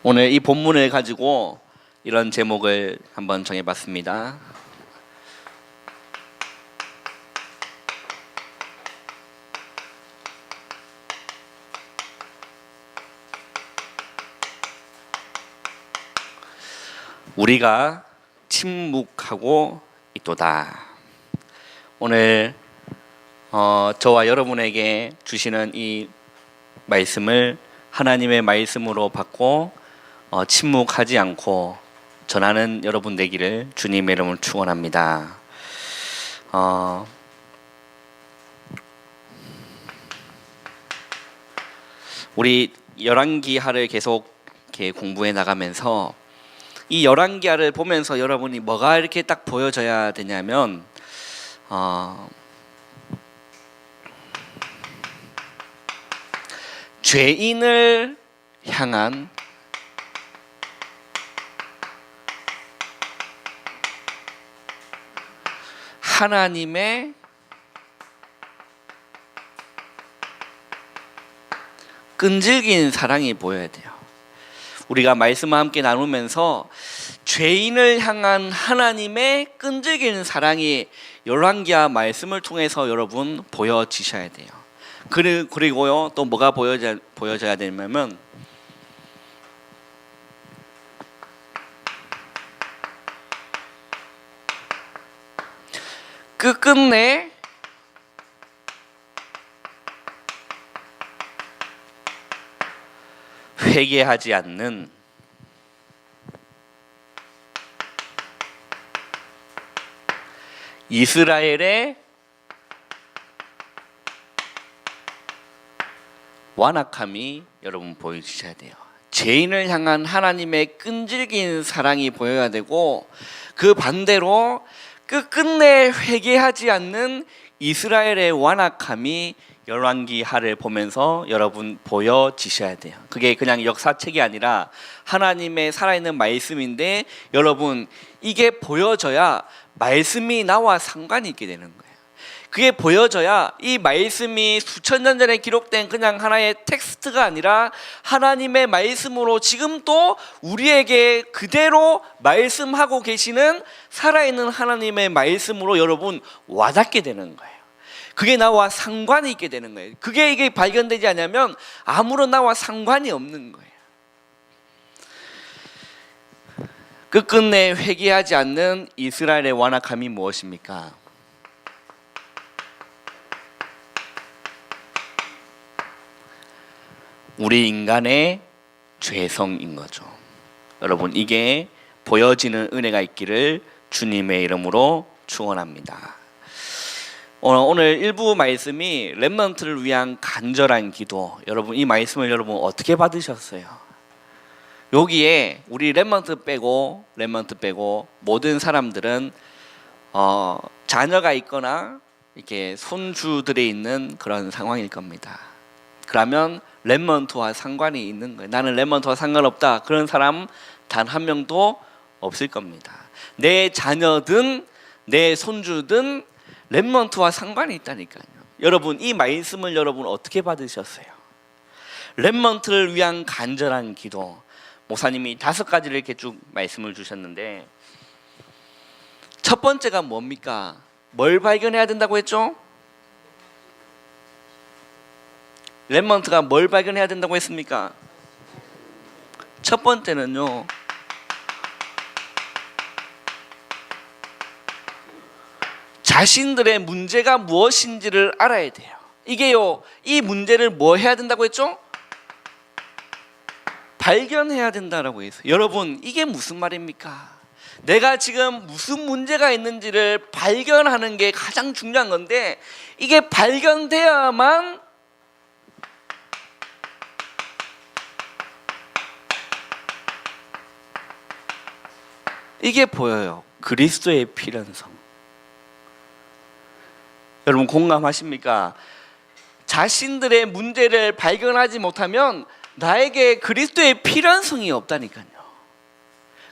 오늘 이 본문을 가지고 이런 제목을 한번 정해봤습니다. 우리가 침묵하고 있도다. 오늘 저와 여러분에게 주시는 이 말씀을 하나님의 말씀으로 받고 침묵하지 않고 전하는 여러분 되기를 주님의 이름으로 축원합니다. 우리 열왕기하를 계속 이렇게 공부해 나가면서 이 열왕기하를 보면서 여러분이 뭐가 이렇게 딱 보여져야 되냐면 죄인을 향한 하나님의 끈질긴 사랑이 보여야 돼요. 우리가 말씀을 함께 나누면서 죄인을 향한 하나님의 끈질긴 사랑이 열왕기하 말씀을 통해서 여러분 보여지셔야 돼요. 그리고요 또 뭐가 보여져야 되냐면 끝끝내 회개하지 않는 이스라엘의 완악함이 여러분 보여주셔야 돼요. 죄인을 향한 하나님의 끈질긴 사랑이 보여야 되고, 그 반대로 끝끝내 회개하지 않는 이스라엘의 완악함이 열왕기하를 보면서 여러분 보여지셔야 돼요. 그게 그냥 역사책이 아니라 하나님의 살아있는 말씀인데, 여러분 이게 보여져야 말씀이 나와 상관이 있게 되는 거예요. 그게 보여져야 이 말씀이 수천 년 전에 기록된 그냥 하나의 텍스트가 아니라 하나님의 말씀으로 지금 또 우리에게 그대로 말씀하고 계시는 살아있는 하나님의 말씀으로 여러분 와닿게 되는 거예요. 그게 나와 상관이 있게 되는 거예요. 이게 발견되지 않으면 아무런 나와 상관이 없는 거예요. 끝끝내 회개하지 않는 이스라엘의 완악함이 무엇입니까? 우리 인간의 죄성인 거죠. 여러분 이게 보여지는 은혜가 있기를 주님의 이름으로 축원합니다. 오늘 일부 말씀이 렘넌트를 위한 간절한 기도. 여러분 이 말씀을 여러분 어떻게 받으셨어요? 여기에 우리 렘넌트 빼고 모든 사람들은 자녀가 있거나 이렇게 손주들이 있는 그런 상황일 겁니다. 그러면 렘넌트와 상관이 있는 거예요. 나는 렘넌트와 상관없다, 그런 사람 단 한 명도 없을 겁니다. 내 자녀든 내 손주든 렘넌트와 상관이 있다니까요. 여러분 이 말씀을 여러분 어떻게 받으셨어요? 렘넌트를 위한 간절한 기도. 목사님이 5가지를 이렇게 쭉 말씀을 주셨는데, 첫 번째가 뭡니까? 뭘 발견해야 된다고 했죠? 렘넌트가 뭘 발견해야 된다고 했습니까? 첫 번째는요, 자신들의 문제가 무엇인지를 알아야 돼요. 이게요, 이 문제를 뭐 해야 된다고 했죠? 발견해야 된다라고 했어요. 여러분 이게 무슨 말입니까? 내가 지금 무슨 문제가 있는지를 발견하는 게 가장 중요한 건데, 이게 발견돼야만 이게 보여요. 그리스도의 필연성. 여러분 공감하십니까? 자신들의 문제를 발견하지 못하면 나에게 그리스도의 필연성이 없다니까요.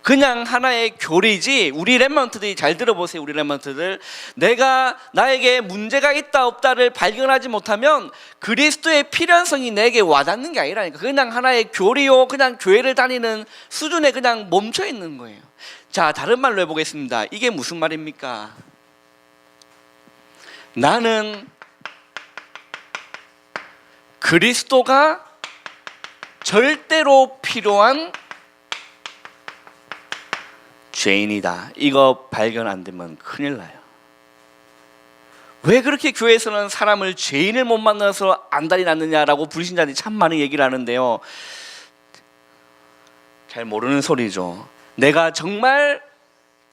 그냥 하나의 교리지. 우리 렘넌트들이 잘 들어보세요. 우리 렘넌트들, 내가 나에게 문제가 있다 없다를 발견하지 못하면 그리스도의 필연성이 내게 와닿는 게 아니라니까. 그냥 하나의 교리요, 그냥 교회를 다니는 수준에 그냥 멈춰 있는 거예요. 자, 다른 말로 해보겠습니다. 이게 무슨 말입니까? 나는 그리스도가 절대로 필요한 죄인이다. 이거 발견 안 되면 큰일 나요. 왜 그렇게 교회에서는 사람을 죄인을 못 만나서 안달이 났느냐라고 불신자들이 참 많은 얘기를 하는데요, 잘 모르는 소리죠. 내가 정말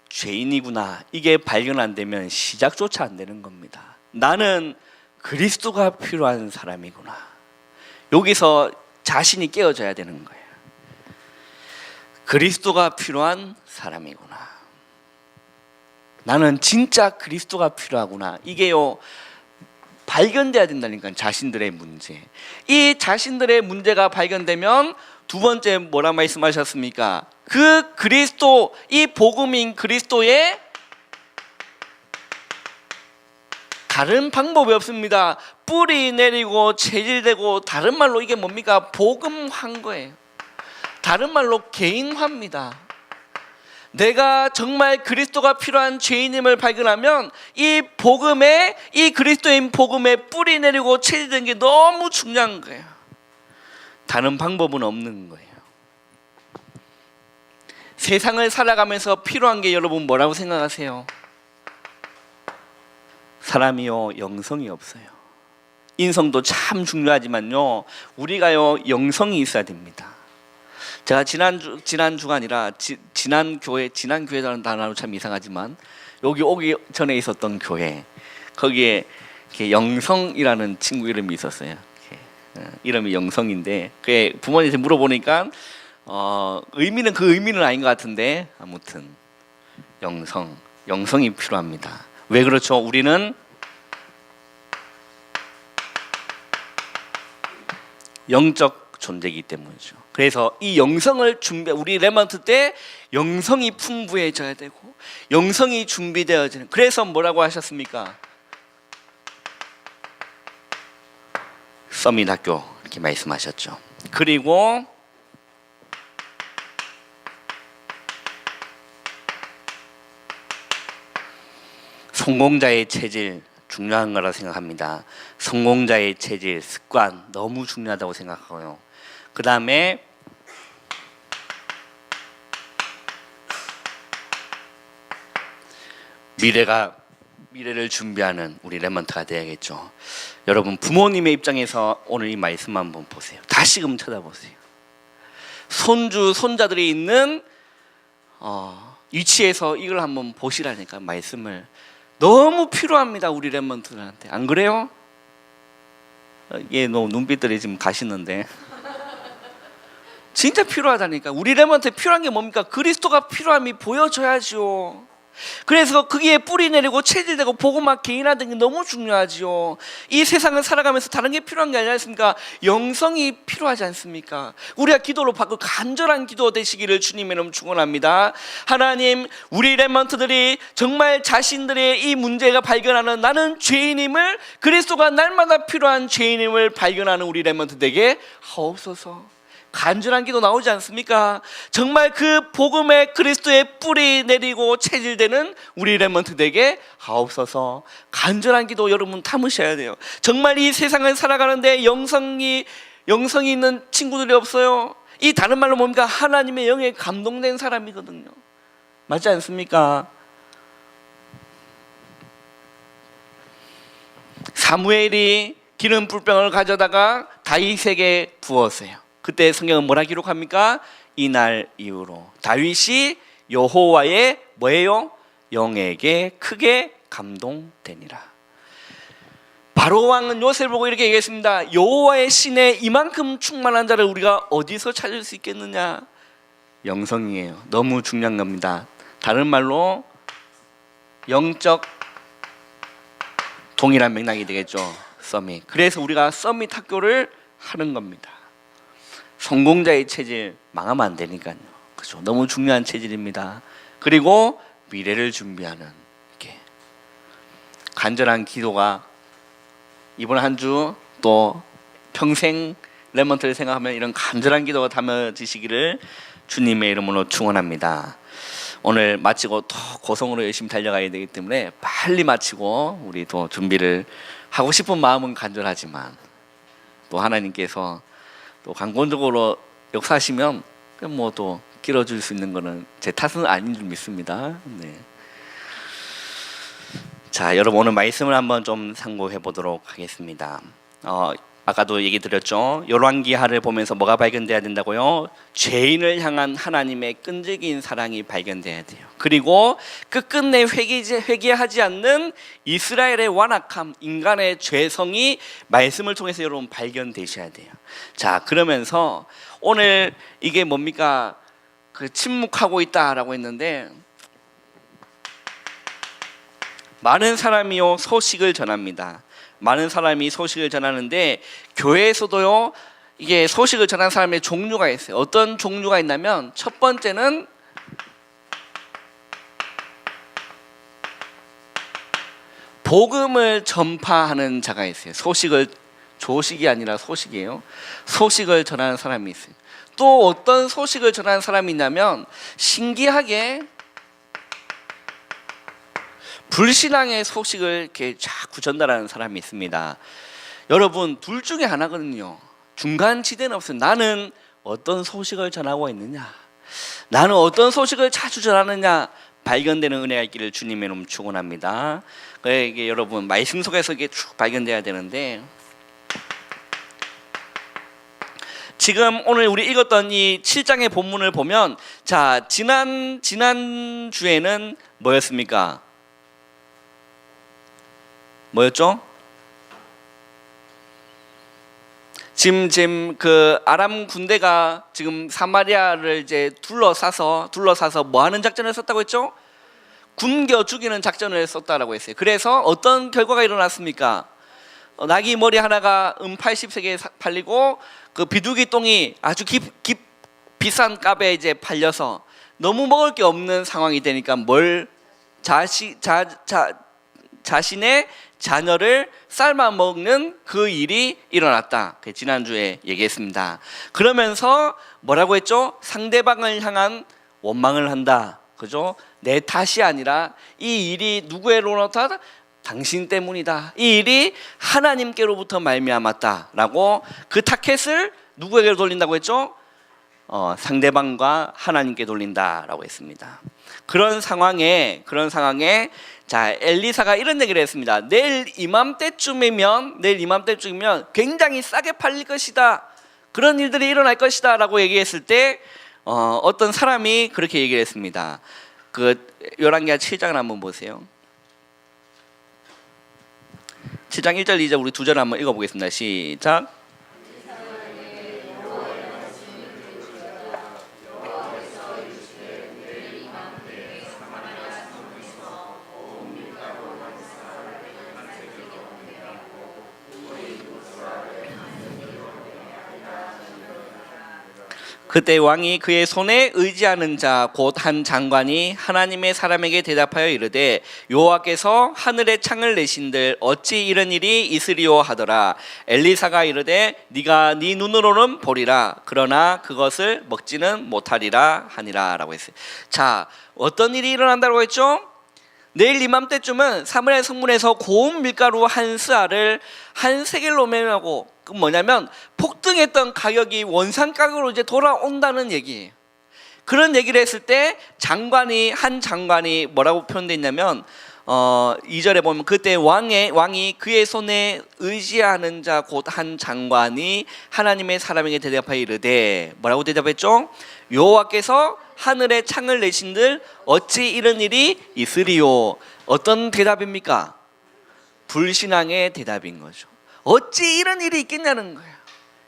죄인이구나, 이게 발견 안 되면 시작조차 안 되는 겁니다. 나는 그리스도가 필요한 사람이구나. 여기서 자신이 깨어져야 되는 거예요. 그리스도가 필요한 사람이구나. 나는 진짜 그리스도가 필요하구나. 이게요, 발견돼야 된다니까. 자신들의 문제. 이 자신들의 문제가 발견되면 두 번째 뭐라 말씀하셨습니까? 그 그리스도, 이 복음인 그리스도의 다른 방법이 없습니다. 뿌리 내리고 체질되고, 다른 말로 이게 뭡니까? 복음화인 거예요. 다른 말로 개인화입니다. 내가 정말 그리스도가 필요한 죄인임을 발견하면 이 복음에, 이 그리스도인 복음에 뿌리 내리고 체질된 게 너무 중요한 거예요. 다른 방법은 없는 거예요. 세상을 살아가면서 필요한 게 여러분 뭐라고 생각하세요? 사람이요, 영성이 없어요. 인성도 참 중요하지만요, 우리가요, 영성이 있어야 됩니다. 제가 지난 교회라는 단어로 참 이상하지만, 여기 오기 전에 있었던 교회, 거기에 이렇게 영성이라는 친구 이름이 있었어요. 이름이 영성인데, 그게 부모님한테 물어보니까 의미는 그 의미는 아닌 것 같은데, 아무튼 영성이 필요합니다. 왜 그렇죠? 우리는 영적 존재이기 때문이죠. 그래서 이 영성을 우리 렘넌트 때 영성이 풍부해져야 되고, 영성이 준비되어지는. 그래서 뭐라고 하셨습니까? 서밋 학교 이렇게 말씀하셨죠. 그리고 성공자의 체질 중요한 거라 생각합니다. 성공자의 체질, 습관 너무 중요하다고 생각하고요. 그 다음에 미래를 준비하는 우리 렘넌트가 돼야겠죠. 여러분, 부모님의 입장에서 오늘 이 말씀 한번 보세요. 다시금 쳐다보세요. 손주, 손자들이 있는 위치에서 이걸 한번 보시라니까. 말씀을 너무 필요합니다, 우리 렘넌트들한테. 안 그래요? 너무 눈빛들이 지금 가시는데 진짜 필요하다니까. 우리 렘넌트에 필요한 게 뭡니까? 그리스도가 필요함이 보여줘야죠. 그래서 거기에 뿌리 내리고 체질되고 복음화 개인화된 게 너무 중요하지요. 이 세상을 살아가면서 다른 게 필요한 게 아니지 않습니까? 영성이 필요하지 않습니까? 우리가 기도로 받고 간절한 기도 되시기를 주님의 이름으로 축원합니다. 하나님, 우리 렘넌트들이 정말 자신들의 이 문제가 발견하는, 나는 죄인임을, 그리스도가 날마다 필요한 죄인임을 발견하는 우리 렘넌트에게 하옵소서. 간절한 기도 나오지 않습니까? 정말 그 복음의 그리스도의 뿌리 내리고 체질되는 우리 렘넌트에게 하옵소서. 간절한 기도 여러분 담으셔야 돼요. 정말 이 세상을 살아가는데 영성이 있는 친구들이 없어요. 이 다른 말로 뭡니까? 하나님의 영에 감동된 사람이거든요. 맞지 않습니까? 사무엘이 기름 뿔병을 가져다가 다윗에게 부었어요. 그때 성경은 뭐라 기록합니까? 이날 이후로 다윗이 여호와의 뭐예요? 영에게 크게 감동되니라. 바로 왕은 요셉을 보고 이렇게 얘기했습니다. 여호와의 신에 이만큼 충만한 자를 우리가 어디서 찾을 수 있겠느냐? 영성이에요. 너무 중요한 겁니다. 다른 말로 영적 동일한 맥락이 되겠죠. 서밋. 그래서 우리가 서밋 학교를 하는 겁니다. 성공자의 체질 망하면 안 되니까요. 그죠? 너무 중요한 체질입니다. 그리고 미래를 준비하는 이렇게 간절한 기도가 이번 한 주 또 평생 렘넌트를 생각하면 이런 간절한 기도가 담아지시기를 주님의 이름으로 축원합니다. 오늘 마치고 더 고성으로 열심히 달려가야 되기 때문에 빨리 마치고 우리 또 준비를 하고 싶은 마음은 간절하지만 또 하나님께서 또 강권적으로 역사하시면 뭐 또 길어질 수 있는 거는 제 탓은 아닌 줄 믿습니다. 네. 자, 여러분 오늘 말씀을 한번 좀 상고해 보도록 하겠습니다. 아까도 얘기 드렸죠. 열왕기하를 보면서 뭐가 발견돼야 된다고요? 죄인을 향한 하나님의 끈질긴 사랑이 발견돼야 돼요. 그리고 끝끝내 회개하지 않는 이스라엘의 완악함, 인간의 죄성이 말씀을 통해서 여러분 발견되셔야 돼요. 자, 그러면서 오늘 이게 뭡니까? 그 침묵하고 있다라고 했는데, 많은 사람이요 소식을 전합니다. 많은 사람이 소식을 전하는데 교회에서도요 이게 소식을 전하는 사람의 종류가 있어요. 어떤 종류가 있냐면 첫 번째는 복음을 전파하는 자가 있어요. 조식이 아니라 소식이에요. 소식을 전하는 사람이 있어요. 또 어떤 소식을 전하는 사람이 있냐면 신기하게 불신앙의 소식을 이렇게 자꾸 전달하는 사람이 있습니다. 여러분 둘 중에 하나거든요. 중간 지대는 없어요. 나는 어떤 소식을 전하고 있느냐, 나는 어떤 소식을 자주 전하느냐 발견되는 은혜가 있기를 주님의 이름 축원합니다. 이게 여러분 말씀 속에서 이게 쭉 발견돼야 되는데, 지금 오늘 우리 읽었던 이 7장의 본문을 보면, 자 지난 주에는 뭐였습니까? 뭐였죠? 지금 그 아람 군대가 지금 사마리아를 이제 둘러싸서 뭐 하는 작전을 썼다고 했죠? 굶겨 죽이는 작전을 썼다라고 했어요. 그래서 어떤 결과가 일어났습니까? 나귀 머리 하나가 80세계에 팔리고 그 비둘기 똥이 아주 비싼 값에 이제 팔려서 너무 먹을 게 없는 상황이 되니까 자신의 자녀를 삶아 먹는 그 일이 일어났다. 지난주에 얘기했습니다. 그러면서 뭐라고 했죠? 상대방을 향한 원망을 한다. 그죠? 내 탓이 아니라 이 일이 누구에로부터? 당신 때문이다. 이 일이 하나님께로부터 말미암았다라고 그 타켓을 누구에게 돌린다고 했죠? 상대방과 하나님께 돌린다라고 했습니다. 그런 상황에 자 엘리사가 이런 얘기를 했습니다. 내일 이맘때쯤이면 굉장히 싸게 팔릴 것이다. 그런 일들이 일어날 것이다 라고 얘기했을 때 어떤 사람이 그렇게 얘기를 했습니다. 그 열왕기하 7장을 한번 보세요. 7장 1절 2절 우리 두 절 한번 읽어보겠습니다. 시작. 그때 왕이 그의 손에 의지하는 자 곧 한 장관이 하나님의 사람에게 대답하여 이르되 여호와께서 하늘에 창을 내신들 어찌 이런 일이 있으리요 하더라. 엘리사가 이르되 네가 네 눈으로는 보리라 그러나 그것을 먹지는 못하리라 하니라 라고 했어요. 자, 어떤 일이 일어난다고 했죠? 내일 이맘때쯤은 사무엘 성문에서 고운 밀가루 한 스아를 한 세겔로 매매하고, 그 뭐냐면 폭등했던 가격이 원상 가격으로 이제 돌아온다는 얘기예요. 그런 얘기를 했을 때 한 장관이 뭐라고 표현되어 있냐면 2절에 보면 그때 왕이 그의 손에 의지하는 자 곧 한 장관이 하나님의 사람에게 대답하여 이르되 뭐라고 대답했죠? 여호와께서 하늘에 창을 내신들 어찌 이런 일이 있으리요. 어떤 대답입니까? 불신앙의 대답인 거죠. 어찌 이런 일이 있겠냐는 거예요.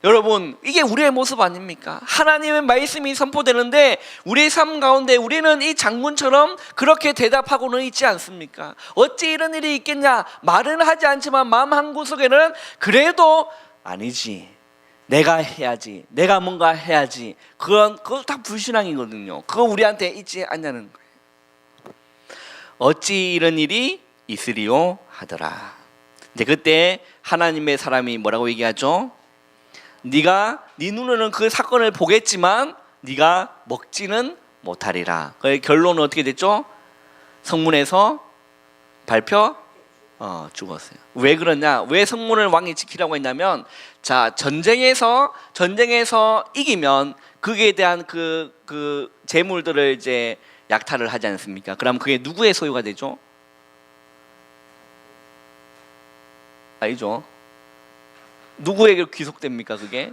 여러분 이게 우리의 모습 아닙니까? 하나님의 말씀이 선포되는데 우리의 삶 가운데 우리는 이 장군처럼 그렇게 대답하고는 있지 않습니까? 어찌 이런 일이 있겠냐 말은 하지 않지만 마음 한구석에는 그래도 아니지, 내가 해야지, 내가 뭔가 해야지, 그거 다 불신앙이거든요. 그거 우리한테 있지 않냐는 거예요. 어찌 이런 일이 있으리요 하더라. 이제 그때 하나님의 사람이 뭐라고 얘기하죠? 네가 네 눈으로는 그 사건을 보겠지만 네가 먹지는 못하리라. 그 결론은 어떻게 됐죠? 성문에서 발표 죽었어요. 왜 그러냐? 왜 성문을 왕이 지키라고 했냐면, 자, 전쟁에서 이기면 그에 대한 그 재물들을 이제 약탈을 하지 않습니까? 그럼 그게 누구의 소유가 되죠? 아니죠. 누구에게 귀속됩니까? 그게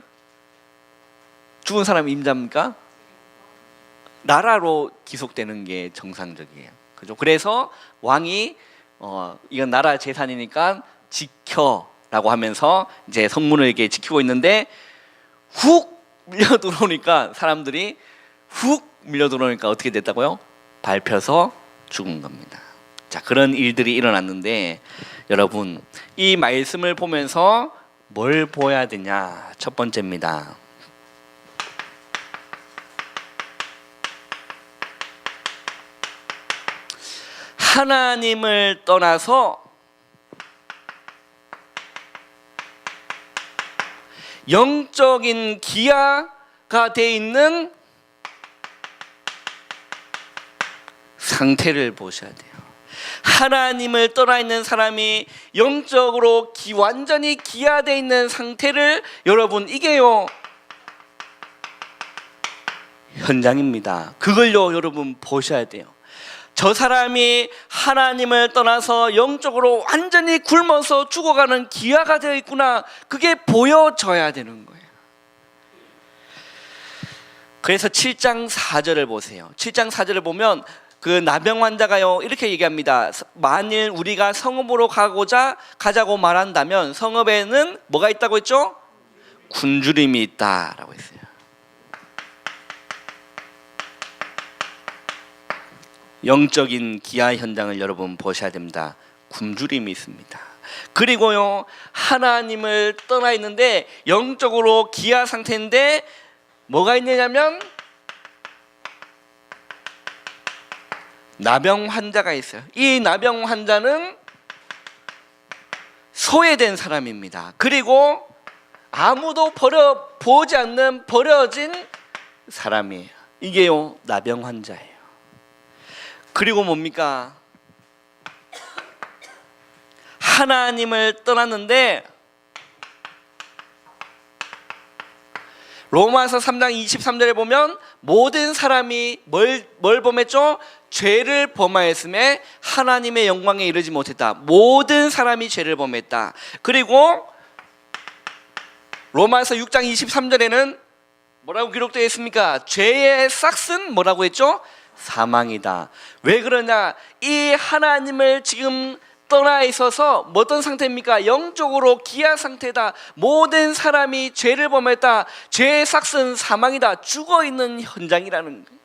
죽은 사람이 임자입니까? 나라로 귀속되는 게 정상적이에요. 그죠? 그래서 왕이 이건 나라 재산이니까 지켜라고 하면서 이제 성문을 이렇게 지키고 있는데 훅 밀려 들어오니까, 사람들이 훅 밀려 들어오니까 어떻게 됐다고요? 밟혀서 죽은 겁니다. 자, 그런 일들이 일어났는데, 여러분, 이 말씀을 보면서 뭘 보아야 되냐? 첫 번째입니다. 하나님을 떠나서 영적인 기아가 돼 있는 상태를 보셔야 돼요. 하나님을 떠나 있는 사람이 영적으로 완전히 기아돼 있는 상태를, 여러분, 이게요 현장입니다. 그걸요 여러분 보셔야 돼요. 저 사람이 하나님을 떠나서 영적으로 완전히 굶어서 죽어가는 기아가 되어 있구나, 그게 보여져야 되는 거예요. 그래서 7장 4절을 보세요. 7장 4절을 보면 그 나병 환자가요 이렇게 얘기합니다. 만일 우리가 성읍으로 가자고 말한다면 성읍에는 뭐가 있다고 했죠? 굶주림이 있다라고 했어요. 영적인 기아 현장을 여러분 보셔야 됩니다. 굶주림이 있습니다. 그리고요 하나님을 떠나 있는데 영적으로 기아 상태인데 뭐가 있느냐면 나병 환자가 있어요. 이 나병 환자는 소외된 사람입니다. 그리고 아무도 보지 않는 버려진 사람이에요. 이게요 나병 환자예요. 그리고 뭡니까? 하나님을 떠났는데 로마서 3장 23절에 보면 모든 사람이 뭘 범했죠? 죄를 범하였음에 하나님의 영광에 이르지 못했다. 모든 사람이 죄를 범했다. 그리고 로마서 6장 23절에는 뭐라고 기록되어 있습니까? 죄의 싹은 뭐라고 했죠? 사망이다. 왜 그러냐? 이 하나님을 지금 떠나 있어서 어떤 상태입니까? 영적으로 기아 상태다. 모든 사람이 죄를 범했다. 죄의 삭은 사망이다. 죽어있는 현장이라는 거예요.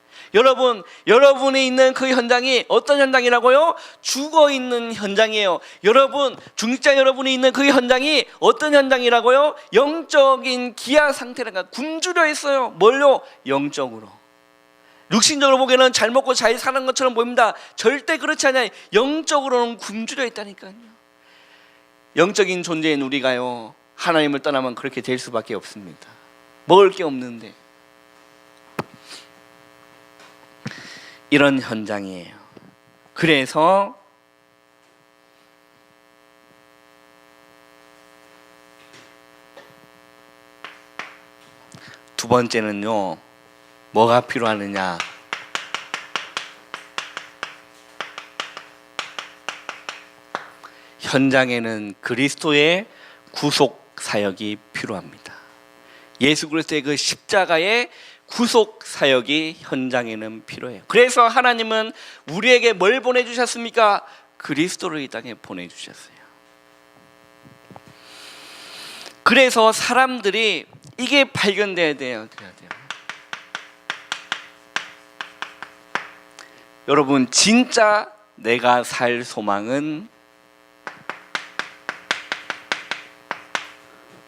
여러분이 있는 그 현장이 어떤 현장이라고요? 죽어있는 현장이에요. 여러분, 중직자 여러분이 있는 그 현장이 어떤 현장이라고요? 영적인 기아 상태라니까. 굶주려 있어요. 뭘요? 영적으로. 육신적으로 보기에는 잘 먹고 잘 사는 것처럼 보입니다. 절대 그렇지 않아요. 영적으로는 굶주려 있다니까요. 영적인 존재인 우리가요 하나님을 떠나면 그렇게 될 수밖에 없습니다. 먹을 게 없는데. 이런 현장이에요. 그래서 두 번째는요 뭐가 필요하느냐? 현장에는 그리스도의 구속 사역이 필요합니다. 예수 그리스도의 그 십자가의 구속 사역이 현장에는 필요해요. 그래서 하나님은 우리에게 뭘 보내주셨습니까? 그리스도를 이 땅에 보내주셨어요. 그래서 사람들이 이게 발견돼야 돼요. 여러분, 진짜 내가 살 소망은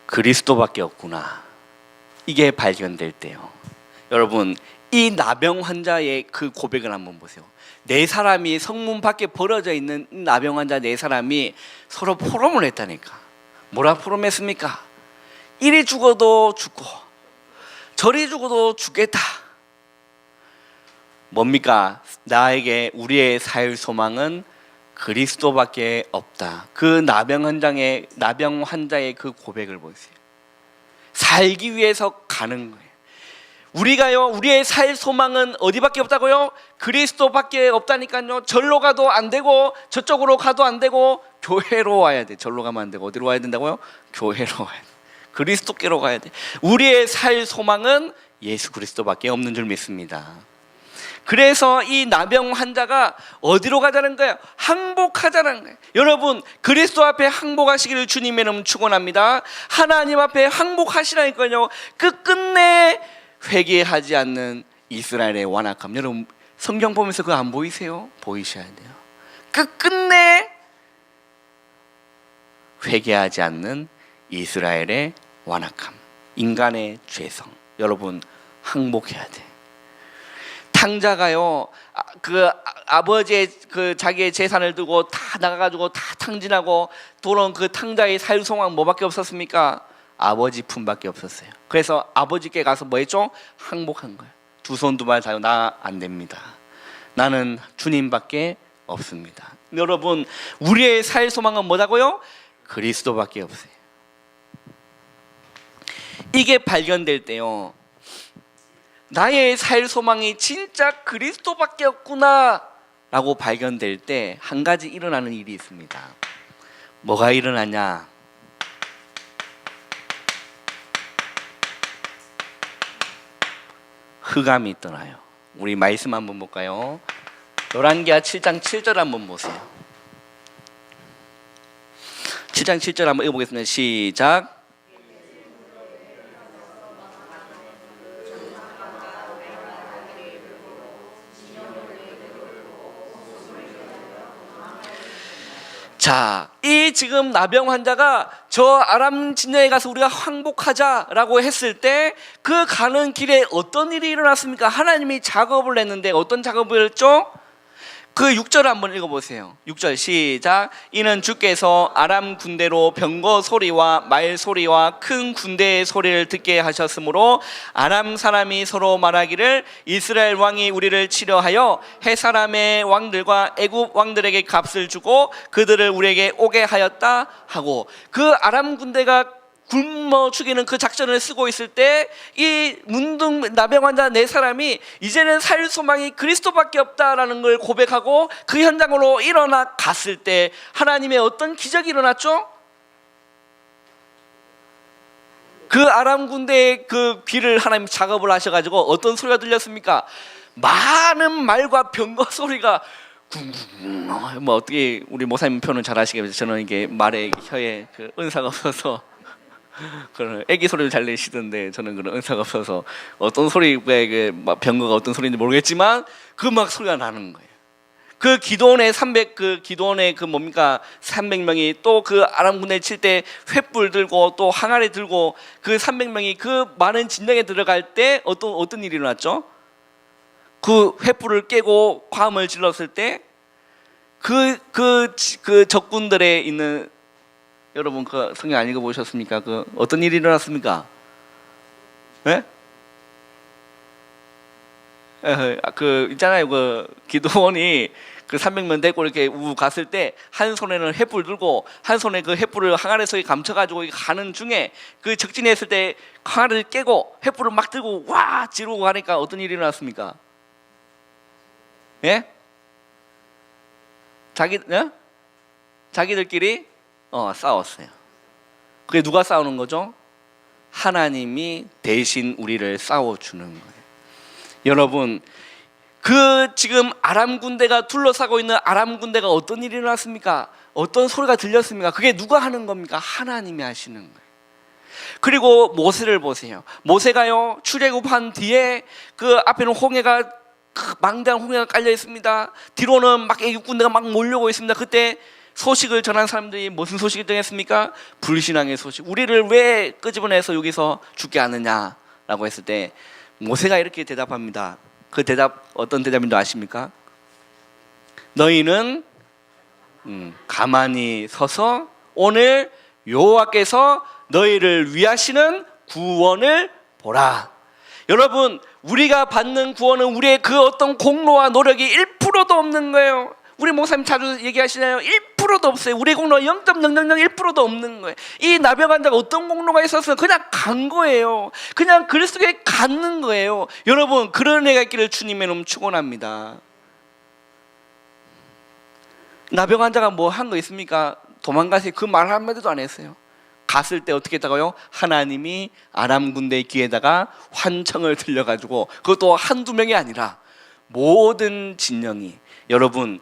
그리스도밖에 없구나. 이게 발견될 때요. 여러분, 이 나병 환자의 그 고백을 한번 보세요. 네 사람이 성문 밖에 벌어져 있는 나병 환자 네 사람이 서로 포럼을 했다니까. 뭐라 포럼했습니까? 이리 죽어도 죽고 저리 죽어도 죽겠다. 뭡니까? 나에게 우리의 살 소망은 그리스도밖에 없다. 그 나병 환자의 그 고백을 보세요. 살기 위해서 가는 거예요. 우리가요, 우리의 살 소망은 어디밖에 없다고요? 그리스도밖에 없다니까요. 절로 가도 안 되고 저쪽으로 가도 안 되고 교회로 와야 돼. 절로 가면 안 되고 어디로 와야 된다고요? 교회로 와야 돼. 그리스도께로 가야 돼. 우리의 살 소망은 예수 그리스도밖에 없는 줄 믿습니다. 그래서 이 나병 환자가 어디로 가자는 거예요? 항복하자는 거예요. 여러분, 그리스도 앞에 항복하시기를 주님의 이름 축원합니다. 하나님 앞에 항복하시라니까요. 끝끝내 회개하지 않는 이스라엘의 완악함. 여러분, 성경 보면서 그거 안 보이세요? 보이셔야 돼요. 끝끝내 회개하지 않는 이스라엘의 완악함, 인간의 죄성. 여러분, 항복해야 돼. 탕자가요, 그 아버지의 그 자기의 재산을 두고 다 나가가지고 다 탕진하고 돌아온 그 탕자의 살소망 뭐밖에 없었습니까? 아버지 품밖에 없었어요. 그래서 아버지께 가서 뭐 했죠? 항복한 거예요. 두 손 두 발 다요. 나 안 됩니다. 나는 주님밖에 없습니다. 여러분, 우리의 살 소망은 뭐라고요? 그리스도밖에 없어요. 이게 발견될 때요, 나의 살 소망이 진짜 그리스도밖에 없구나 라고 발견될 때 한 가지 일어나는 일이 있습니다. 뭐가 일어나냐? 흑암이 떠나요. 우리 말씀 한번 볼까요? 열왕기하 7장 7절 한번 보세요. 7장 7절 한번 읽어보겠습니다. 시작. 자, 이 지금 나병 환자가 저 아람 진영에 가서 우리가 항복하자라고 했을 때 그 가는 길에 어떤 일이 일어났습니까? 하나님이 작업을 했는데 어떤 작업을 했죠? 그 6절 한번 읽어보세요. 6절 시작. 이는 주께서 아람 군대로 병거 소리와 말 소리와 큰 군대의 소리를 듣게 하셨으므로 아람 사람이 서로 말하기를 이스라엘 왕이 우리를 치려하여 해 사람의 왕들과 애굽 왕들에게 값을 주고 그들을 우리에게 오게 하였다 하고, 그 아람 군대가 굶어 죽이는 그 작전을 쓰고 있을 때 이 문둥 나병 환자 네 사람이 이제는 살 소망이 그리스도밖에 없다라는 걸 고백하고 그 현장으로 일어나 갔을 때 하나님의 어떤 기적이 일어났죠? 그 아람 군대의 그 귀를 하나님 작업을 하셔가지고 어떤 소리가 들렸습니까? 많은 말과 병거 소리가 쿵쿵. 뭐 어떻게 우리 모사님 표현은 잘 하시겠지만 저는 이게 말에 혀에 그 은사가 없어서 그런 애기 소리를 잘 내시던데 저는 그런 은사가 없어서 어떤 소리가 병거가 어떤 소리인지 모르겠지만 그 막 소리가 나는 거예요. 그 기도원의 300명이 또 그 아람 군대 칠 때 횃불 들고 또 항아리 들고 그 300명이 그 많은 진영에 들어갈 때 어떤 일이 일어났죠? 그 횃불을 깨고 화음을 질렀을 때 그 적군들에 있는, 여러분 그 성경 안 읽어보셨습니까? 그 어떤 일이 일어났습니까? 네? 그 있잖아요. 그 기도원이 그 300명 데리고 이렇게 갔을 때 한 손에는 횃불 들고 한 손에 그 횃불을 항아리 속에 감춰가지고 가는 중에 그 적진에 있을 때 항아리를 깨고 횃불을 막 들고 와 지르고 가니까 어떤 일이 일어났습니까? 예? 자기들끼리 싸웠어요. 그게 누가 싸우는 거죠? 하나님이 대신 우리를 싸워주는 거예요. 여러분, 그 지금 아람 군대가 둘러싸고 있는 아람 군대가 어떤 일이 일어났습니까? 어떤 소리가 들렸습니까? 그게 누가 하는 겁니까? 하나님이 하시는 거예요. 그리고 모세를 보세요. 모세가요, 출애굽한 뒤에 그 앞에는 홍해가 망대한 홍해가 깔려 있습니다. 뒤로는 막 애굽 군대가 막 몰려오고 있습니다. 그때 소식을 전한 사람들이 무슨 소식을 전했습니까? 불신앙의 소식. 우리를 왜 끄집어내서 여기서 죽게 하느냐? 라고 했을 때 모세가 이렇게 대답합니다. 그 대답 어떤 대답인지 아십니까? 너희는 가만히 서서 오늘 여호와께서 너희를 위하시는 구원을 보라. 여러분, 우리가 받는 구원은 우리의 그 어떤 공로와 노력이 1%도 없는 거예요. 우리 목사님 자주 얘기하시나요? 1%도 없어요. 우리 공로 0.0001%도 없는 거예요. 이 나병 자가 어떤 공로가 있어서 그냥 간 거예요. 그냥 그리스도에 갖는 거예요. 여러분, 그런 애가 있기를 주님의 이름 축원합니다. 나병 환자가 뭐 한 거 있습니까? 도망가세요. 그 말 한마디도 안 했어요. 갔을 때 어떻게 했다고요? 하나님이 아람 군대의 귀에다가 환청을 들려가지고, 그것도 한두 명이 아니라 모든 진영이, 여러분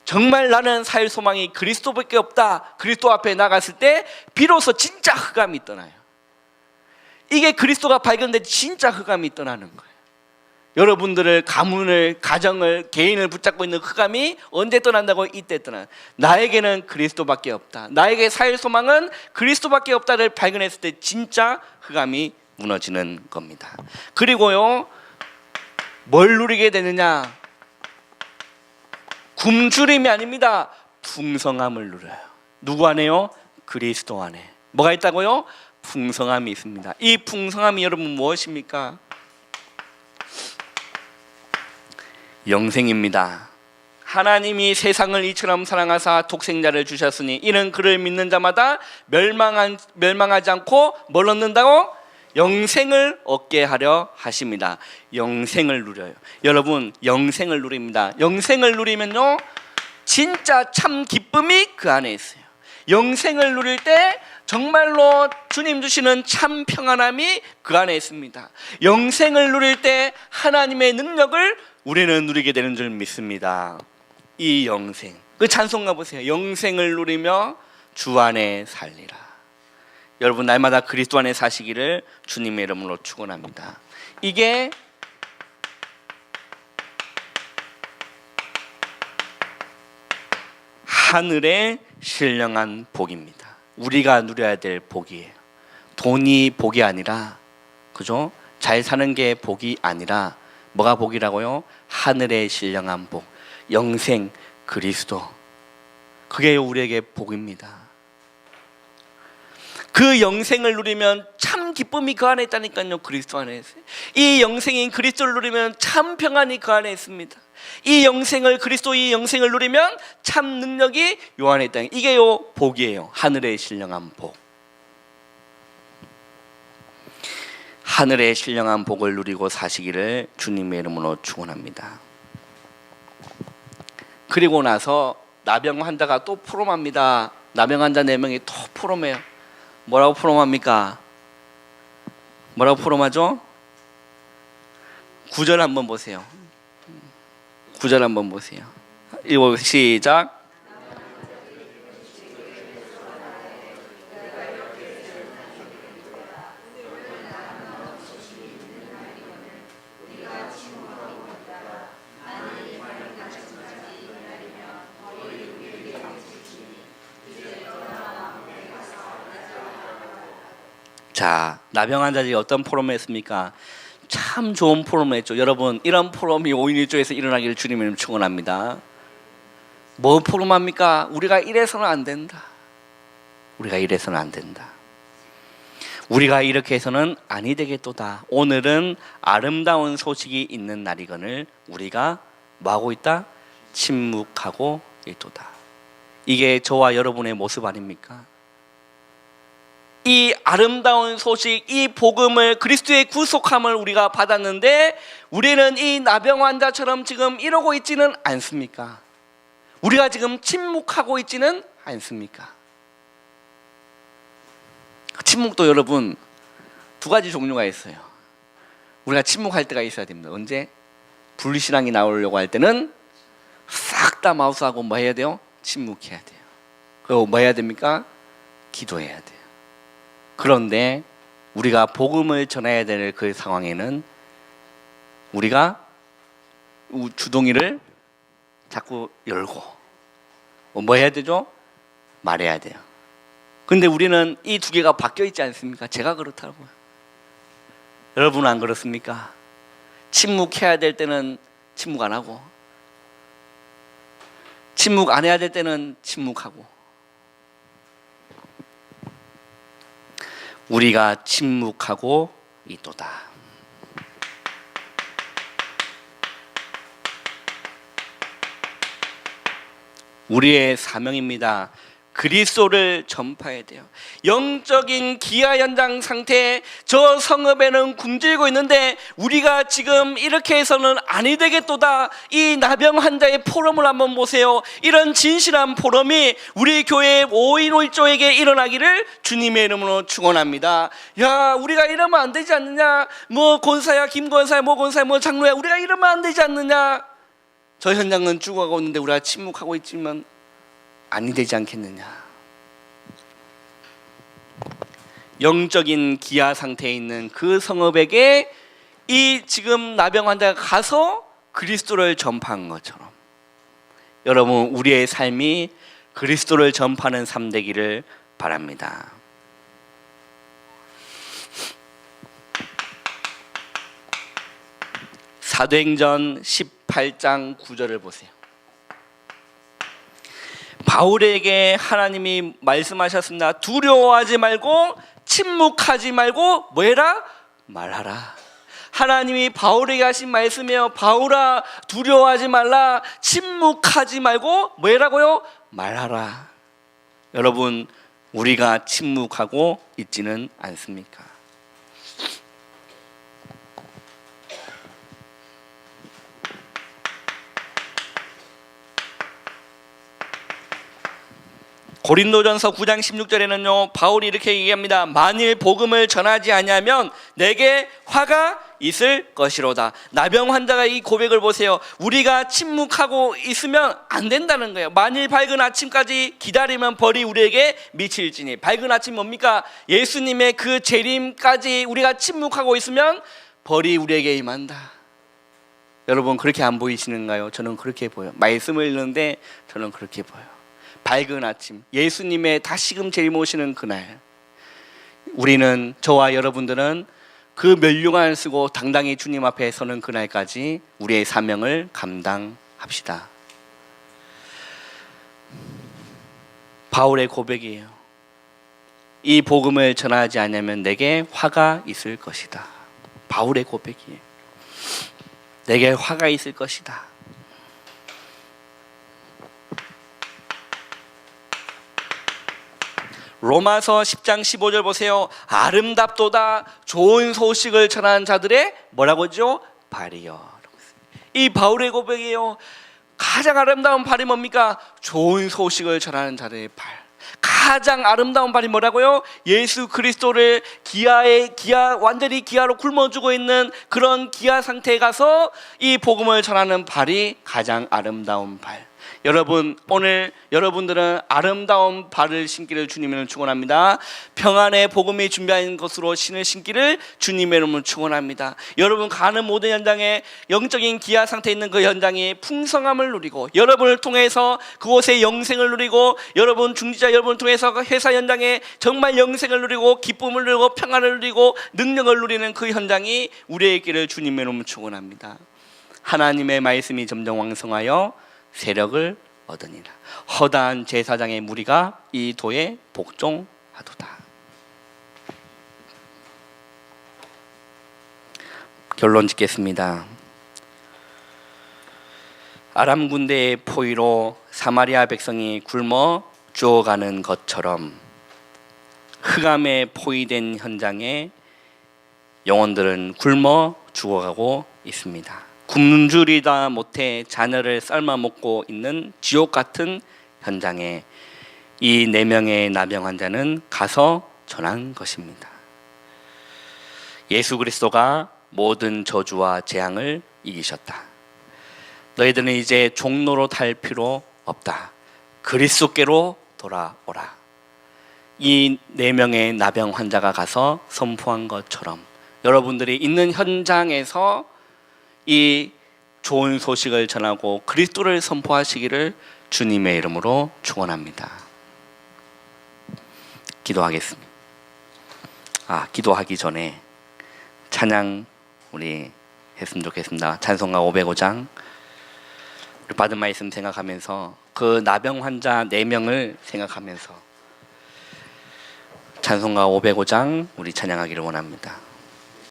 정말 나는 살 소망이 그리스도밖에 없다, 그리스도 앞에 나갔을 때 비로소 진짜 흑암이 떠나요. 이게 그리스도가 발견될 때 진짜 흑암이 떠나는 거예요. 여러분들을, 가문을, 가정을, 개인을 붙잡고 있는 흑암이 언제 떠난다고? 이때 떠나요. 나에게는 그리스도밖에 없다, 나에게 살 소망은 그리스도밖에 없다를 발견했을 때 진짜 흑암이 무너지는 겁니다. 그리고요, 뭘 누리게 되느냐? 굶주림이 아닙니다. 풍성함을 누려요. 누구 안에요? 그리스도 안에. 뭐가 있다고요? 풍성함이 있습니다. 이 풍성함이 여러분 무엇입니까? 영생입니다. 하나님이 세상을 이처럼 사랑하사 독생자를 주셨으니 이는 그를 믿는 자마다 멸망하지 않고 뭘 얻는다고? 영생을 얻게 하려 하십니다. 영생을 누려요. 여러분, 영생을 누립니다. 영생을 누리면요, 진짜 참 기쁨이 그 안에 있어요. 영생을 누릴 때 정말로 주님 주시는 참 평안함이 그 안에 있습니다. 영생을 누릴 때 하나님의 능력을 우리는 누리게 되는 줄 믿습니다. 이 영생, 그 찬송가 보세요. 영생을 누리며 주 안에 살리라. 여러분, 날마다 그리스도 안에 사시기를 주님의 이름으로 축원합니다. 이게 하늘의 신령한 복입니다. 우리가 누려야 될 복이에요. 돈이 복이 아니라, 그죠? 잘 사는 게 복이 아니라 뭐가 복이라고요? 하늘의 신령한 복, 영생 그리스도. 그게 우리에게 복입니다. 그 영생을 누리면 참 기쁨이 그 안에 있다니까요. 그리스도 안에 있어요. 이 영생인 그리스도를 누리면 참 평안이 그 안에 있습니다. 이 영생을, 그리스도의 영생을 누리면 참 능력이 요 안에 있다. 이게 요 복이에요. 하늘의 신령한 복. 하늘의 신령한 복을 누리고 사시기를 주님의 이름으로 축원합니다. 그리고 나서 나병 환자가 또 포럼합니다. 나병 환자 4명이 또 포럼해요. 뭐라고 포럼합니까? 뭐라고 포럼하죠? 9절 한번 보세요. 9절 한번 보세요. 이거 시작. 자, 나병 환자들이 어떤 포럼을 했습니까? 참 좋은 포럼을 했죠. 여러분, 이런 포럼이 5인 1조에서 일어나기를 주님을 축원합니다. 뭐 포럼합니까? 우리가 이래서는 안 된다. 우리가 이래서는 안 된다. 우리가 이렇게 해서는 아니 되겠도다. 오늘은 아름다운 소식이 있는 날이거늘 우리가 뭐하고 있다? 침묵하고 있도다. 이게 저와 여러분의 모습 아닙니까? 이 아름다운 소식, 이 복음을, 그리스도의 구속함을 우리가 받았는데 우리는 이 나병 환자처럼 지금 이러고 있지는 않습니까? 우리가 지금 침묵하고 있지는 않습니까? 침묵도 여러분 2가지 종류가 있어요. 우리가 침묵할 때가 있어야 됩니다. 언제? 불신앙이 나오려고 할 때는 싹 다 마우스하고 뭐 해야 돼요? 침묵해야 돼요. 그리고 뭐 해야 됩니까? 기도해야 돼요. 그런데 우리가 복음을 전해야 될 그 상황에는 우리가 주둥이를 자꾸 열고 뭐 해야 되죠? 말해야 돼요. 근데 우리는 이 2개가 바뀌어 있지 않습니까? 제가 그렇다고요. 여러분 안 그렇습니까? 침묵해야 될 때는 침묵 안 하고, 침묵 안 해야 될 때는 침묵하고. 우리가 침묵하고 있도다. 우리의 사명입니다. 그리스도를 전파해야 돼요. 영적인 기아 현장 상태에 저 성읍에는 굶주리고 있는데 우리가 지금 이렇게 해서는 아니 되겠도다. 이 나병 환자의 포럼을 한번 보세요. 이런 진실한 포럼이 우리 교회 5인 1조에게 일어나기를 주님의 이름으로 축원합니다. 야, 우리가 이러면 안 되지 않느냐? 뭐 권사야, 김권사야, 뭐 권사야, 뭐 장로야, 우리가 이러면 안 되지 않느냐? 저 현장은 죽어가고 있는데 우리가 침묵하고 있지만 아니 되지 않겠느냐? 영적인 기아 상태에 있는 그 성읍에게 이 지금 나병 환자가 가서 그리스도를 전파한 것처럼 여러분, 우리의 삶이 그리스도를 전파하는 삶 되기를 바랍니다. 사도행전 18장 9절을 보세요. 바울에게 하나님이 말씀하셨습니다. 두려워하지 말고 침묵하지 말고 뭐해라? 말하라. 하나님이 바울에게 하신 말씀이에요. 바울아, 두려워하지 말라. 침묵하지 말고 뭐해라고요? 말하라. 여러분, 우리가 침묵하고 있지는 않습니까? 고린도전서 9장 16절에는요 바울이 이렇게 얘기합니다. 만일 복음을 전하지 아니하면 내게 화가 있을 것이로다. 나병 환자가 이 고백을 보세요. 우리가 침묵하고 있으면 안 된다는 거예요. 만일 밝은 아침까지 기다리면 벌이 우리에게 미칠지니. 밝은 아침 뭡니까? 예수님의 그 재림까지 우리가 침묵하고 있으면 벌이 우리에게 임한다. 여러분, 그렇게 안 보이시는가요? 저는 그렇게 보여요. 말씀을 읽는데 저는 그렇게 보여요. 밝은 아침, 예수님의 다시금 재림 오시는 그날, 우리는, 저와 여러분들은 그 면류관을 쓰고 당당히 주님 앞에 서는 그날까지 우리의 사명을 감당합시다. 바울의 고백이에요. 이 복음을 전하지 않으면 내게 화가 있을 것이다. 바울의 고백이에요. 내게 화가 있을 것이다. 로마서 10장 15절 보세요. 아름답도다 좋은 소식을 전하는 자들의 뭐라고 하죠? 발이요. 이 바울의 고백이에요. 가장 아름다운 발이 뭡니까? 좋은 소식을 전하는 자들의 발. 가장 아름다운 발이 뭐라고요? 예수 그리스도를 완전히 기아로 굶어주고 있는 그런 기아 상태에 가서 이 복음을 전하는 발이 가장 아름다운 발. 여러분, 오늘 여러분들은 아름다운 발을 신기를 주님을 축원합니다. 평안의 복음이 준비한 것으로 신을 신기를 주님의 이름으로 축원합니다. 여러분 가는 모든 현장에 영적인 기아 상태에 있는 그 현장이 풍성함을 누리고, 여러분을 통해서 그곳에 영생을 누리고, 여러분 중지자 여러분을 통해서 그 회사 현장에 정말 영생을 누리고 기쁨을 누리고 평안을 누리고 능력을 누리는 그 현장이 우리의 길을 주님의 이름으로 축원합니다. 하나님의 말씀이 점점 왕성하여 세력을 얻으니라. 허다한 제사장의 무리가 이 도에 복종하도다. 결론 짓겠습니다. 아람 군대의 포위로 사마리아 백성이 굶어 죽어가는 것처럼 흑암에 포위된 현장에 영혼들은 굶어 죽어가고 있습니다. 굶주리다 못해 자녀를 삶아 먹고 있는 지옥 같은 현장에 이 4명의 나병 환자는 가서 전한 것입니다. 예수 그리스도가 모든 저주와 재앙을 이기셨다. 너희들은 이제 종로로 탈 필요 없다. 그리스도께로 돌아오라. 이 4명의 나병 환자가 가서 선포한 것처럼 여러분들이 있는 현장에서 이 좋은 소식을 전하고 그리스도를 선포하시기를 주님의 이름으로 축원합니다. 기도하겠습니다. 기도하기 전에 찬양 우리 했으면 좋겠습니다. 찬송가 505장 받은 말씀 생각하면서 그 나병 환자 4명을 생각하면서 찬송가 505장 우리 찬양하기를 원합니다.